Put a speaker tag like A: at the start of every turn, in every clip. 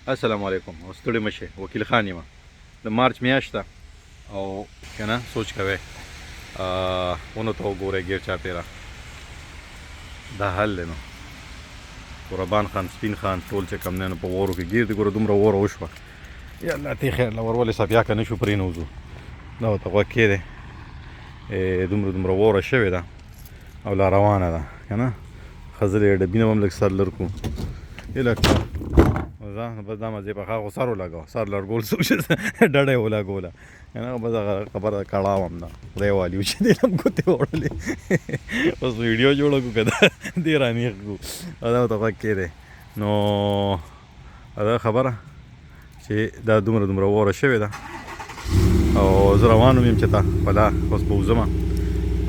A: السلام علیکم. او ستړي مشه وکیل خان یم د مارچ میاشت ده او کنه سوچ کوئ ونو ته وګورئ ګیر چاپېره دا حل دی نو قربان خان سپین خان ټول چې کم دی نو په وورو کې ګیر دي ګوره دومره وره وشوه یا الله تی خیر له ورولې صفیا که نه شو پرېنوځو دا ورته غوږ کې دی دومره وره شوې ده او لا روانه ده که نه ښځلې یې ډبینه به هم لږ سر لر کړو لږ بس دا مزې په خاغو سر ولګوه سر لرګول څوک چې ډډه یې ولګوله که نه بس هغه خبره کړاو هم ده خدای والي و چې دې هم ګوتې وړلې اوس ویډیو جوړه کړو که دا دې رانیغ کړو دا ورته غوږ کې دی نو دا خبره چې دا دومره وره شوې ده او زه روان یم چې ته بلا اوس به وځم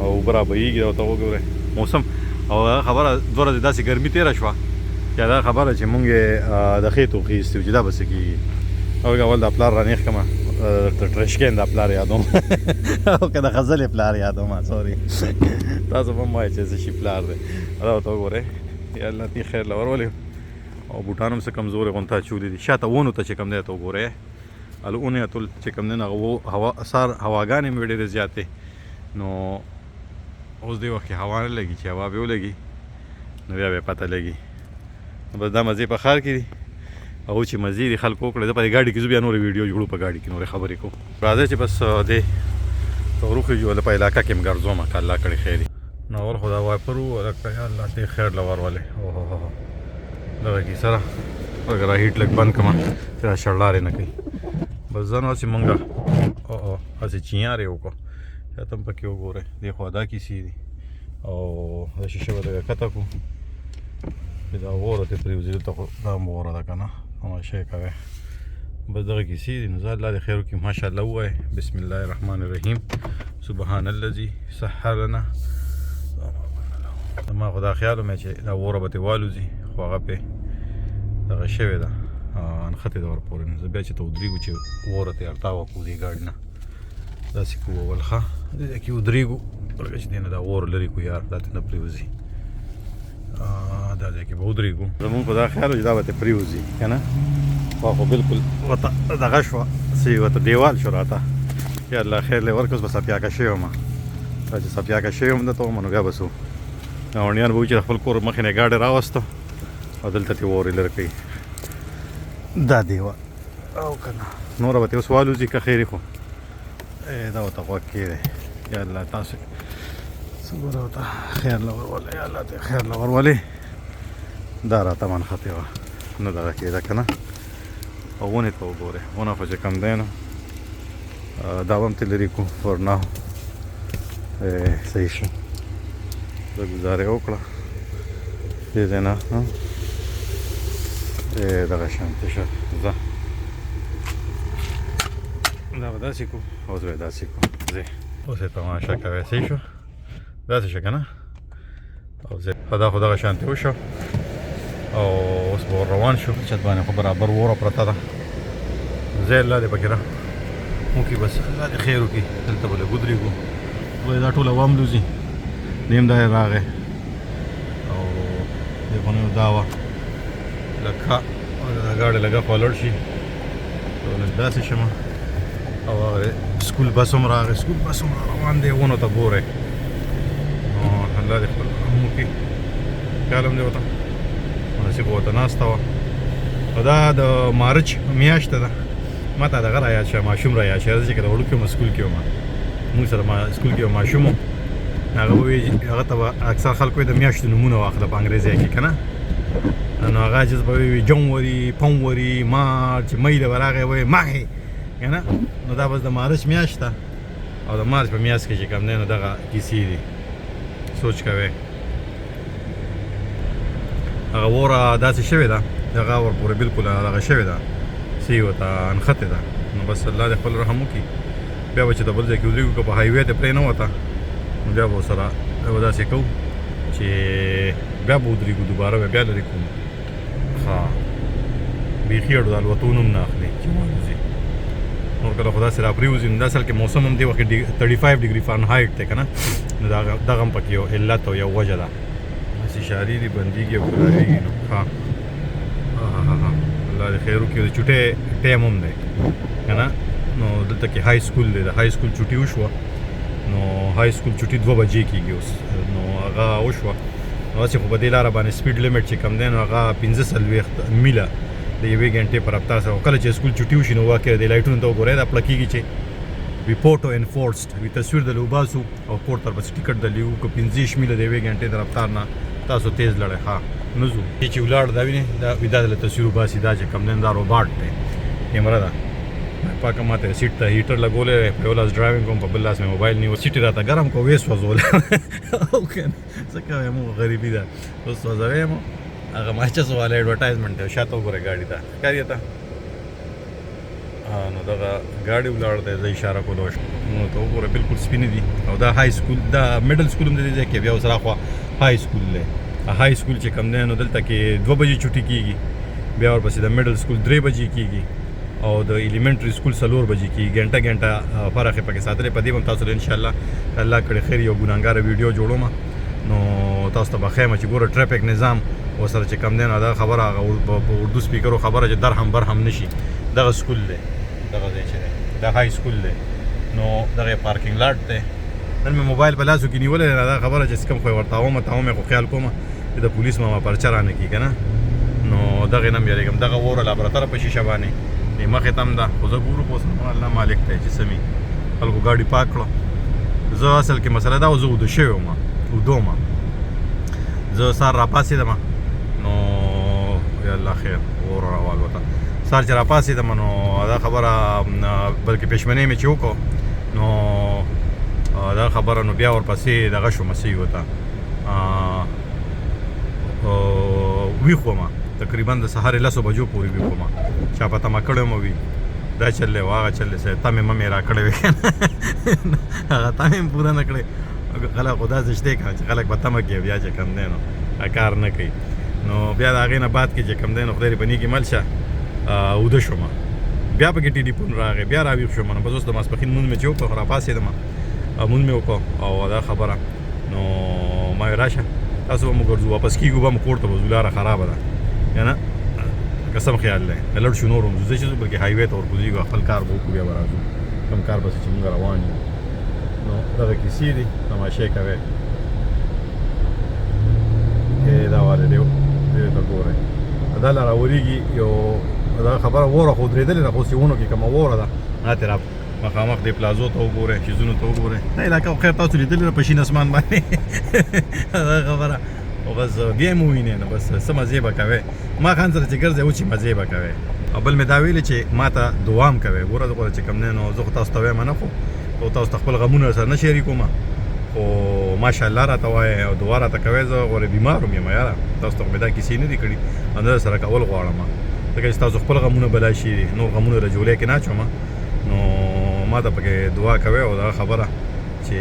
A: او اوبه رابهېږي دا ورته وګورئ موسم او هغه خبره 2 ورځې داسې ګرمي تېره شوه یا دا خبره چې مونږ د خېټو خېستي وو چې دا به څه کېږي او اول دا پلار رانیغ کړمه ټرشکین دا پلار یادوم او که د ښځلې پلار یادوم سوري تاسو به هم وایئ چې څه شي پلار دی دا ورته وګورئ یا الله تی خیر له ورولې او بوټان هم څه کمزورې غونته اچولي دي شاته ونو ته چې کم دی ته وګورئ هلو اونې اتول چې کم دی نو هغه هواګانې مې ډېرې زیاتې نو اوس دې وخت کې هوا نه لګي چې هوا به ولګي نو بیا به پته لګي بس دا مزې په ښار کې دي او چې مزې دي خلکو وکړه زه په دې ګاډي کې زه بیا نورې ویډیو جوړو په ګاډي کې نورې خبرې کوم راځئ چې بس دې وروخېږو په علاقه کې م ګرځوم که الله کړې خیر وي نو اول خو دا وایپر و هلکه یا الله دې خیر له ورولې اوهو دغه کیسه ده اګر را هیټ لږ بند کړمه چې دا شړلارې نه کوي بس ځه نو هسې مونږ هسې چیارې وکړو شاته هم پکې وګورئ دې خوا دا کیسې دي او دا شیشه به لږه ښکته کړو چې دا وره ته پرېوځي دلته خو دا هم وره ده که نه تماشا یې کوئ بس دغه کیسې دي نو زه الله دې خیر وکړي ماشاءالله ووایئ بسم الله الرحمن الرحیم سبحان الذي سحر لنا ما خو دا خیال ومې چې دا وره به ترې والوځي خو هغه پرې دغه شوې ده نښتې ده ورپورې نو زه بیا چې ته ودرېږو چې وره ته الټا وکړو دې ګاډي نه داسې کوو اول ښه دې کې ودرېږو لکه چې دې نه دا وره لرې کړو یار دا ته نه پرېوځي دا ځای کې به ودرېږو زمونږ خو دا خیال و چې دا به ترې پرېوځي که نه خو بلکل ورته دغه شوه څه ورته دیوال شو راته یا الله خیر لی ورکړه اوس به سپیاکه شوی وم دا چې سپیاکه شوی وم دلته وم نو بیا به څه ګاونډیان به وي چې د خپل کور مخې نه یې ګاډی راوسته او دلته ترې وورې لرې کوي دا دیوال او که نه نوره به ترې اوس والوځي که خیر خو دا ورته غوږ کې دی یا الله تاسو څه ګوره ورته خیر له ورولې یا الله ته خیر له ورولې دا راته منښتې وه نه دغه کېده که نه او ونې ته وګورئ ونه خو چې کم دی نو دا به هم ترې لرې کړو فور ناو صحیح شو زه ګزاره وکړه دې ځای نه دغه شانتې شه ځه دا به داسې کړو اوس به یې داسې کړو ځې اوس یې تماشا کوئ صحیح شو داسې شه که نه او دا خو دغه شانتې وشو او اوس به ور روان شو چت باندې خو برابر وره پرته ده ځای الله دې پکې وکړي بس الله دې خیر وکړي دلته به لږ ودرېږو وایي دا ټول عوام لوځي دیم دا یې راغی او دې خو نه دا وه لږ ښه دا ګاډی لږه خوا لړ شي لږ داسې شمه او هغه سکول بس هم راغی سکول بس هم روان دی ونو ته ګورئ نو الله دې خپل رحم وکړي خیال هم دې ورته مناسب ورته ناسته وه او دا د مارچ میاشته ده ما ته دغه رایاد شه ماشوم رایاد شه زه چې که د وړوکي وم سکول کې وم مونږ سره سکول کې یو ماشوم و هغه به وایي هغه ته به اکثر خلکو یې د میاشتو نومونه واخله په انګریزۍ کې که نه نو هغه عجز به وایي جنوري فبروري مارچ مۍ له به راغی وایي ماهې که نه نو دا بس د مارچ میاشت ده او د مارچ په میاشت کې چې کوم دی نو دغه کیسې دي سوچ کوئ هغه وره داسې شوې ده دغه ورپورې بلکل دغه شوې ده څه یې ورته نښتې ده نو بس الله دې خپل رحم وکړي بیا به چې د بل ځای کې ودرېږو که په هایوې ته پرې نه وته نو بیا به ورسره به داسې کوو چې بیا به ودرېږو دوباره به بیا لرې کوو ښه بیخي اړو د الوتونو هم نه اخلي چې والوځي نور کله خو داسې را پرېوځي نو دا اصل کې موسم هم دې وخت کې 35 ډګري فارنهایټ دی که نه نو دغه هم پکې یو علت او یو وجه ده هسې شاري دي بندېږي او ګرارېږي نو ښه الله دې خیر وکړي. د چوټۍ ټایم هم دی که نه. نو دلته کې های سکول دی. د های سکول چوټي وشوه نو های سکول چوټي 2 بجې کېږي اوس. نو هغه وشوه نو هسې خو په دې لاره باندې سپیډ لیمټ چې کم دی نو هغه 45 میله د 1 غنټې پر رفتار سره. کله چې سکول چوټي وشي نو واقع د لایټونو ته وګورئ دا پړه کېږي چې وي پورټو انفورسډ وي تصویر د لوباسو او پورټ تر پسې ټیکټ د لیو که 15 میله د 1 غنټې د رفتار نه تاسو تیز لړئ. ها نه ځو چې ولاړ دا وینئ دا د تصویر وباسي. دا چې کم دی دا روباټ دی کیمره ده. پاکه ماته سیټ ته هیټر لګولی دی. په یو لاس ډرایوینګ کوم په بل لاس مې موبایل نیو. سیټ یې راته ګرم کړو ویې سوځوله او که نه څه کوی مو غریبي ده اوس سوځوی مو. هغه ماچس والا اډورټایزمنټ دی شاته وګورئ ګاډي ته ښکاري ته. نو دغه ګاډي ولاړ دی زه اشاره کولو نو ته وګوره بلکل سپینې دي. او دا های سکول دا میډل سکول هم د دې ځای کې بیا اوس راخوا های سکول دی. های سکول چې کوم دی نو دلته کې 2 بجې چوټي کېږي. بیا ورپسې د میډل سکول 3 بجې کېږي او د ایلیمنټري سکول 4 بجې کېږي. ګنټه فرق یې پکې ساتلی. په دې به هم تاسو له انشاءالله الله کړی خیر یو ګناهګاره ویډیو جوړوم نو تاسو ته به ښیم چې ګوره ټرافیک نظام ورسره چې کم دی نو دا خبره هغه په اردو سپیکرو خبره چې درهم برهم نه شي. دغه سکول دی دغه ځای چې دی دا های سکول دی. نو دغه پارکینګ لاټ دی. نن مې موبایل په لاسو کې نیولی دی دا خبره چې کوم خو یې ورته ومه مې خو خیال کومه چې د پولیس ماما پرچه رانه کړي که نه. نو دغې نه م یېرېږم. دغه وره لابراتره په شیشه باندې مخې ته هم ده خو زه ګورو خو الله مالک دی چې څه مې خلکو ګاډي پاک کړو. زه اصل کې مسله دا و زه اوده شوی وم اوده زه سهار راپاڅېدم نو یا الله خیر اور راوالوته. سهار چې راپاڅېدم نو دا خبره بلکې پېشمنۍ مې چې وکړو نو دا خبره نو بیا ورپسې دغه شومه څه وته ویښ ومه تقریبا د سهار 10 بجو پورې ویښ ومه. چا په تمه کړی مو وي دا چل دی او هغه چل دی صحیح تمې ممې را کړی وي هغه تمې هم پوره نه کړی. خلک خو داسې شته که چې خلک به تمه کوي بیا چې کم دی نو کار نه کوي. نو بیا د هغې نه بعد کې چې کم دی نو خدای دې په نیکې مل شه اوده شومه. بیا پکې ټلیفون راغی بیا راویښ شوم نو بس اوس د ماسپښین لمونځ مې چې وکړو راپاڅېدم لمونځ مې وکړو او دا خبره نو ما ویل راشه تاسو به مو ګرځو واپس کېږو به مو کور ته به ځو لاره خرابه ده که نه قسم خیال دی لړ شو نور هم ځو چې بلکې هایوې ته ورکوځېږو خپل کار به وکړو بیا به راځو کوم کار بس چې مونږ روان یو. نو دغه کیسې دي تماشې کوئ دا والې دی دې ته ګورئ دا له راورېږي یو دا خبره وره خو درېدلې ده خو سیونو کې کومه وره ده هاتې را مخامخ دې پلازو ته وګورئ چیزونو ته وګورئ دا علاقه خو خیر تاسو لیدلې ده په شین اسمان باندې دا خبره او بس بیا مو وینئ نو بس څه مزې به کوئ ما خان سره چې ګرځئ و چې مزې به کوئ. او بل مې دا ویلې چې ما ته دعا هم کوئ ګوره زه چې کوم دی نو زه خو تاسو ته وایم نه خو تاسو ته خپل غمونه سره نه شریکوم خو ماشاءالله راته وایئ او دعا راته کوئ. زه غوره بیمار هم یم یاره تاسو ته خو مې دا کیسې نه دي کړي او نه سره کول غواړم ځکه چې تاسو خپل غمونه بلا شي نور غمونه د جولې کې نه اچوم نو ما ته پکې دعا کوئ او دا خبره چې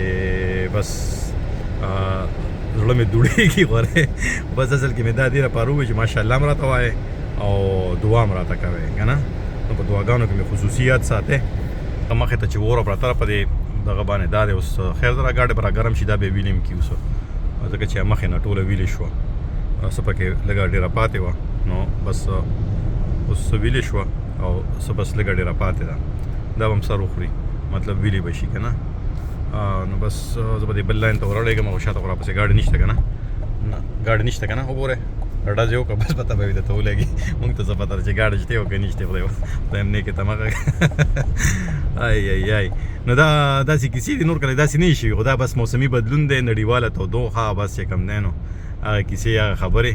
A: بس زړه مې دوړېږي غوره بس اصل کې مې دا دې لپاره ووایي چې ماشاءالله هم راته وایئ او دعا هم راته کوئ که نه. نو په دعاګانو کې مې خصوصیات ساتئ مخې ته چې وره پرته په دې دغه باندې دا دی اوس خیر زره ګاډی به راګرم شي دا به یې ویلې م کي اوس ځکه چې مخې نه ټوله ویلې شوه څه پکې لږه ډېره پاتې وه نو بس اوس ویلې شوه او څه بس لږه ډېره پاتې ده دا به هم سر وخوري مطلب ویلې به شي که نه. نو بس زه به دې بل لاین ته ورړېږم او شاته خو راپسې ګاډي نشته که نه ګاډي نشته که نه وګورئ ډزې وکړه بس پته به وي درته ولګي مونږ ته څه پته ده چې ګاډي شته او که نشته خدای هم نیکې تمغه ای نو دا داسې کیسې دي نور کله داسې نه شي خو دا بس موسمي بدلون دی نړیواله تودوخه بس چې کم دی نو هغه کیسې هغه خبرې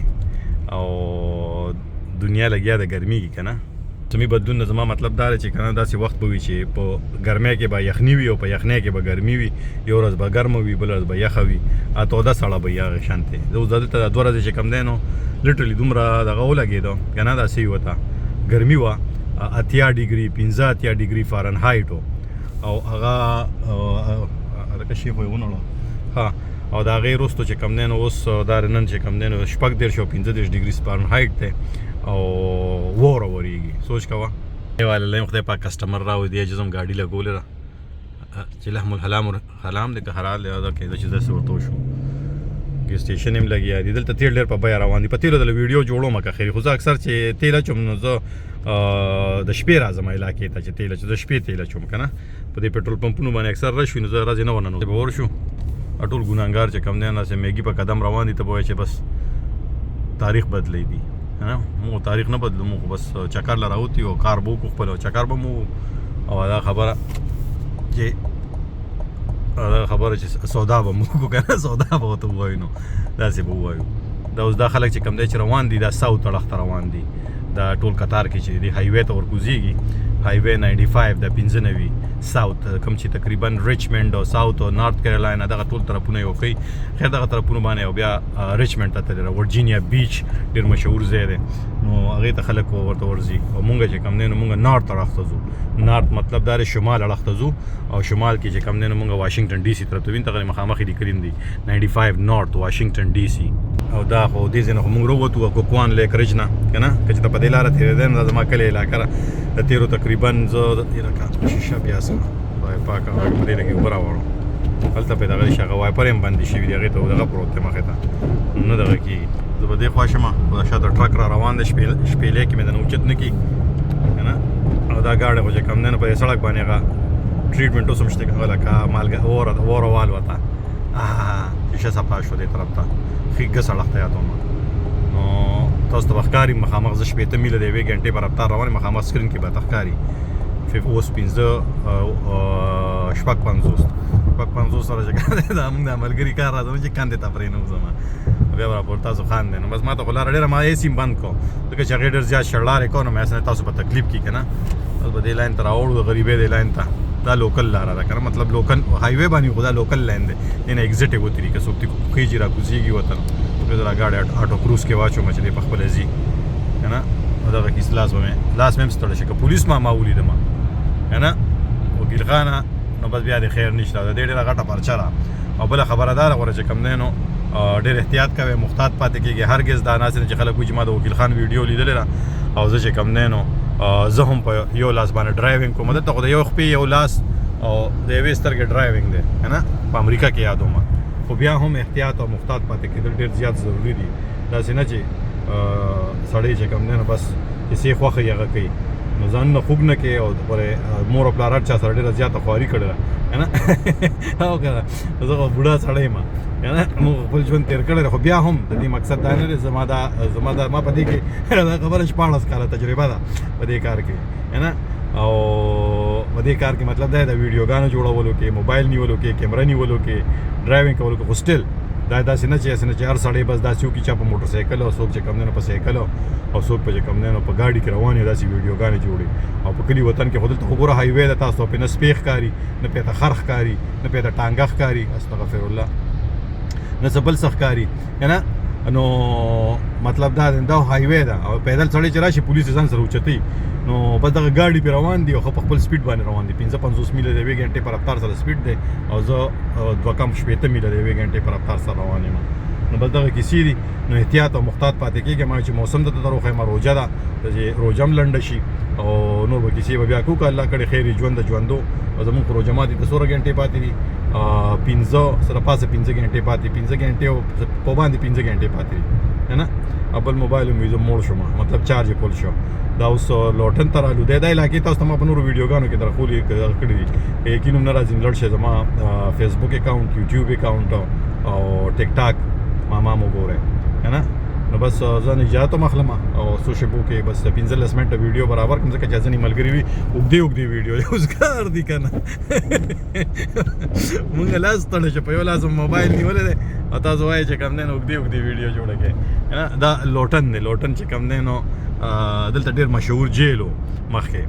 A: او دنیا لګیا ده ګرمېږي که نه. موسمي بدلون زما مطلب دا دی چې که نه داسې وخت به وي چې په ګرمۍ کې به یخني وي او په یخنۍ کې به ګرمي وي یو ورځ به ګرمه وي بله ورځ به یخه وي توده سړه به وي هغې شانتې. زه اوس دلته 2 ورځې چې کم دی نو لټرلي دومره دغه ولګېده که نه داسې وي ورته ګرمي وه 80 ډګري 15 ډګري فارنهایټ او هغه لکه شی خو یې ونړو ها او د هغې وروستو چې کم دی نو اوس دا نن چې کم دی نو 15 او 15 ډګري فارنهایټ دی او وره ورېږي سوچ کوه والله خدای پاک کسټمر راوړي دی چې زم ګاډي لګولې ده چې لحم الحلام دی که حلال دی دا کېده چې داسې ورته وشو ګیس سټیشن هم لګیا دي دلته تیل ډېر په بیه روان دي په تیلو د ویډیو جوړوم که خیر خو زه اکثر چې تیل اچوم نو زه د شپې راځم علاقې ته چې تیل چې د شپې تیل اچوم که نه په دې پټرول پمپونو باندې اکثر رش وي نو زه ورځې نه ورننوځم به ورشو ټول ګناهګار چې کوم دی داسې میګي په قدم روان دي ته به وایي چې بس تاریخ بدلی دي که نه موږ تاریخ نه بدلو موږ بس چکر له راوتي او کار به وکړو خپل چکر به مو او دا خبره چې سودا به مو وکړو که نه سودا به ورته ووایو نو داسې به ووایو دا اوس دا خلک چې کوم دی چې روان دي دا ساوت اړخ ته روان دي دا ټول قطار کې چې دی هایوې ته ورکوزیږي هایوې 95 د 95 ساوت کوم چې تقریبا ریچمنډ او ساوت او نارت کیرولاینا دغه ټول طرفونه یو ښي خیر دغه طرفونه باندې او بیا ریچمنډ ته تللی ورجینیا بیچ ډېر مشهور ځای دی نو هغې ته خلک ورته ورځي او مونږ چې کوم دی نو مونږ نارت اړخ ته ځو نارت مطلب دا دی شمال اړخ ته ځو او شمال کې چې کوم دی نو مونږ واشنګټن ډي سي طرف ته وینو دغه مخامخ یې لیکلي دي 95 نارت واشنګټن ډي سي او دا خو دې ځای نه خو مونږ راووتو کوکوان لیک رج نه که نه که چې ته په دې لاره تېرېدی نو دا زما کلي علاقه ده د تېرو تقریبا زه شیشه بیا څه خدای پاک هغه په دې لږې اوبه راوړو هلته پې دغه شي هغه وایپر هم بندې شوي دي هغې ته دغه پروت دی مخې ته نه دغه کېږي زه به دې خوا شم خو د شاته ټرک را روان دی شپېلې کې مې د نه اوچت نه کي که نه او دا ګاډی خو چې کوم دی نو په دې سړک باندې هغه ټریټمنټ اوس هم شته هغه لکه مالګه اوره والوته شیشه صفا شو دې طرف ته ښه سړک ته یادوم نو تاسو ته به ښکاري مخامخ زه 8 میله د یوې ګنټې په رفتار روان یم مخامخ سکرین کې به ته ښکاري اوس 15 شپږ 50 سره چې دا موږ د ملګري کار راځو چې کاندې ته پرېنوځم بیا به راپور تاسو خان دی نو بس ما ته خو لاره ډېره ما یې سیم بند کړو ځکه چې هغې ډېر زیات شړلارې کړو نو مې اسنه تاسو په تکلیف کړي که نه بس به دې لاین ته راوړو د غریبۍ دې لاین ته دا لوکل لاره ده که نه مطلب لوکل هایوې باندې خو دا لوکل لاین دی دې نه ایګزټ یې وتري که څوک خېجي را کوزېږي وطن بیا زه را ګاډی اټو کروز کې واچوم چې دی په خپله ځي که نه او دغه کیس لاس به مې هم ستړی شي که پولیس ما ولیدم که نه وکیل خانه نو بس بیا د خیر نشته د دې ډېره غټه پرچه ده او بله خبره دا غوره چې کوم دی نو ډېر احتیاط کوئ محتاط پاتې کېږي هرګز دا ناسې نه چې خلک وایي چې ما د وکیل خان ویډیو لیدلې ده او زه چې کوم دی نو زه هم په یو لاس باندې ډرایوینګ کوم دلته خو د یو خپې یو لاس او د یوې سترګې ډرایوینګ دی که نه په امریکا کې یادوم خو بیا هم احتیاط او محتاط پاتې کېدل ډېر زیات ضروري دي داسې نه چې سړی چې کوم دی نو بس چې څه خوښه یې هغه کوي نو ځان نه خوږ نه کوي او مور او پلار هر چا سره ډېره زیاته خواري کړې ده که نه او که نه زه خو بوډا سړی یم که نه موږ خپل ژوند تېر کړی دی خو بیا هم د دې مقصد دا نه دی زما دا ما په دې کې دا خبره 14 کاله تجربه ده په دې کار کې که نه او په دې کار کې مطلب دا دی د ویډیوګانو جوړولو کې موبایل نیولو کې کیمره نیولو کې ډرایوینګ کولو کې خو سټل دا داسې نه چې هر سړی بس داسې وکړي چا په موټر سایکل او څوک چې کوم دی نو په سایکل او څوک په چې کوم دی نو په ګاډي کې روان وي داسې ویډیوګانې جوړي او په کلي وطن کې خو دلته خو ګوره هایوې ده تاسو پرې نه سپی ښکاري نه پرې ته خر ښکاري نه پرې ته ټانګه ښکاري استغفر الله نه څه بل څه ښکاري که نه نو مطلب دا هایوې ده او پیدل سړی چې راشي پولیس ځان سره اوچتوي نو بس دغه ګاډي پرې روان دي او خو په خپل سپیډ باندې روان دي 55 میله د یوې ګنټې په رفتار سره سپیډ دی او زه 2.8 میله د یوې ګنټې په رفتار سره روان یم نو بس دغه کیسې دي نو احتیاط او محتاط پاتې کېږم چې موسم ته دروخیم روژه ده چې روژه هم لنډه شي او نور به کیسې به بیا کوو که الله کړې خیر جوند د ژوندو او زمونږ خو روژه ماتې ته 16 ګنټې پاتې دي 15 سره پاسه 15 ګنټې پاتې 15 ګنټې او په باندې 15 ګنټې پاتې دي که نه بل موبایل مې زه موړ شوم مطلب چارج یې فل شو دا اوس لوټن ته رالو دی دا علاقې تاسو ته ما په نورو ویډیوګانو کې درخولې کړي دي یقین هم نه راځي لړ شي زما فیسبوک اکاونټ یوټیوب اکاونټ او ټیک ټاک ما وګورئ که نه نو بس زه نجات هم اخلم او څو شپو کې بس 15 منټه ویډیو برابر کوم ځکه چې ځینې ملګري وي اوږدې ویډیو اوس کار دي که نه مونږ لاس ستړی شو په یو لاس موبایل نیولی دی او تاسو وایئ چې کوم دی نو اوږدې ویډیو جوړه کړئ دا لوټن دی لوټن چې کوم دی نو دلته ډېر مشهور جیل و مخکې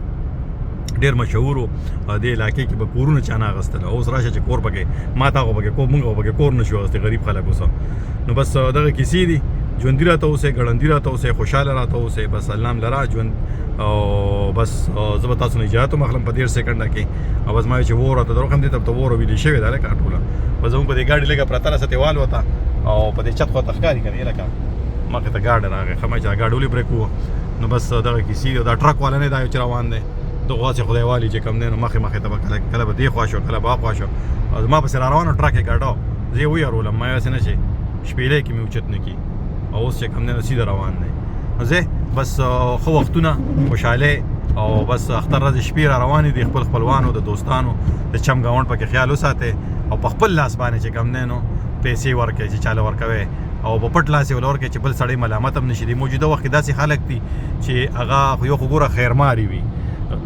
A: ډېر مشهور و دې علاقې کې به کورونه چا نه اخیستل اوس راشه چې کور پکې ما تا خو پکې مونږ خو پکې کور نه شو اخیستی غریب خلک اوس نو بس دغه کیسې دي ژوندي راته اوسئ ګړندي راته اوسئ خوشحاله راته اوسئ بس الله م لره ژوند او بس زه به تاسو نه اجازت هم اخلم په 10 سکنډه کې او بس ما چې وور راته دروخم دې ته ته وور ویلې شوې ده لکه ټوله بس زموږ په دې ګاډي لږه پرته راسه تېوال وته او په دې چت خواته ښکاري که نه لکه مخې ته ګاډی راغی ښه ما چې دا ګاډي ولې بریک ووه نو بس دغه کیسې دا ټرک والا نه دا یو چې روان دی دغه هسې خدای والي چې کوم دی نو مخې ته به کله به دې خوا شو کله به خوا شو زما پسې را روان و ټرک یې ګاډه زه یې ویرولم ما یې هسې نه چې شپېلۍ کې مې اوچت نه کي او اوس چې کوم دی نو سیده روان دی زه بس خو وختونه خوشاله او بس اختر ورځ شپې را روانې دي خپل خپلوانو د دوستانو د چم ګاونډ پکې خیال وساتئ او په خپل لاس باندې چې کم دی نو پیسې ورکړئ چې چاله ورکوئ او په پټ لاس یې ول ورکړئ چې بل سړی ملامت هم نشي. د موجوده وخت کې داسې خلک دي چې هغه یو خو ګوره خیرماري وي،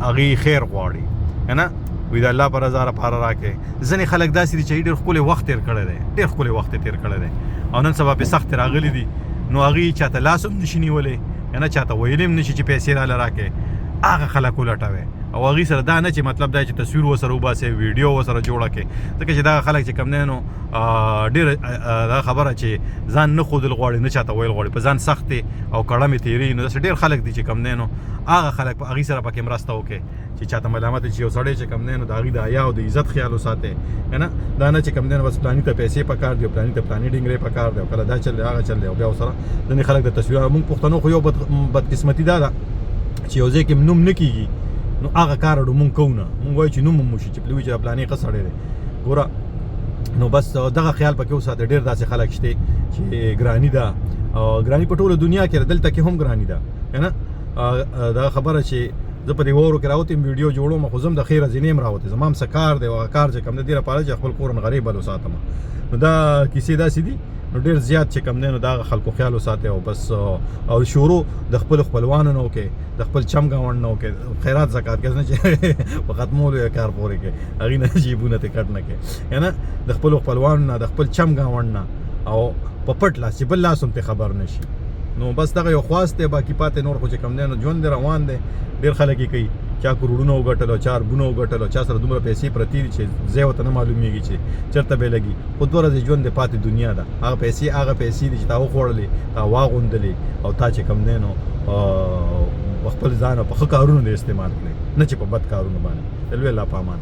A: هغې خیر غواړي که نه وي د الله په رضا لپاره راکړئ. ځینې خلک داسې دي چې ډېر ښکلی وخت تېر کړی دی، ډېر ښکلی وخت یې تېر کړی دی او نن سبا پې سختې راغلي دي نو هغې چاته لاس هم نشي نیولی که نه چاته ویلی هم نشي چې پیسې راله راکړئ. هغه خلک ولټوئ او هغې سره دا نه چې مطلب دا چې تصویر ورسره وباسئ، ویډیو ورسره جوړه کړئ، ځکه چې دغه خلک چې کوم دی نو ډېر دا خبره چې ځان نه ښودل غواړي نه چاته ویل غواړي، په ځان سخت دی او کړه مې تېرېږي. نو داسې ډېر خلک دي چې کوم دی نو هغه خلک په هغې سره پکې مرسته وکړئ چې چاته ملامت چې یو سړی چې کوم دی نو د هغې د حیا او د عزت خیال وساتئ که نه. دا نه چې کوم دی نو بس پلاني ته پیسې پکار دي او پلاني ته پلاني ډینګرې پکار دی او کله دا چل دی هغه چل دی او بیا ورسره ځینې خلک د تصویر مونږ پښتنو خو یو بدقسمتي دا ده چې یو ځای کې نوم نه کېږي نو هغه کار اړو مونږ کوو نه، مونږ وایو چې نوم هم وشي چې پلوي چې پلانې ښه سړی دی ګوره. نو بس دغه خیال پکې وساته. ډېر داسې خلک شته چې ګراني ده او ګراني په ټوله دنیا کې دلته کې هم ګراني ده که نه. دا خبره چې زه په دې واورو کې راوتم ویډیو جوړوم خو زه هم د خیر ځینې هم راوتې زما هم څه کار دی او هغه کار چې کوم دی دې لپاره چې خپل کور غریب بل وساتم. نو دا کیسې داسې دي نو ډېر زیات چې کوم دی نو دا خلکو خیال وساتئ او بس او شروع د خپل خپلوانو نه وکړئ، د خپل چم ګاونډ نه وکړئ، خیرات زکات کې نه چې په ختمولو یې کار پورې کړئ، هغې نه جیبونه ترې کټ نه کړئ که نه. د خپلو خپلوانو نه د خپل چم ګاونډ نه او په پټ لاس چې بل لاس هم پرې خبر نه شي. نو بس دغه یو خواست دی، باقي پاتې نور خو چې کوم دی نو ژوند دی روان دی. ډېر خلک یې کوي چا کروڑونه وګټل او چا اربونه وګټل او چا سره دومره پیسې پرتې دي چې ځای ورته نه معلومېږي چې چېرته به یې لګي. خو 2 ورځې ژوند دی پاتې دنیا ده. هغه پیسې دي چې تا وخوړلې تا واغوندلې او تا چې کوم دی نو خپل ځان په ښه کارونو دې استعمال کړئ نه چې په بد کارونو باندې. تلوي الله په امان.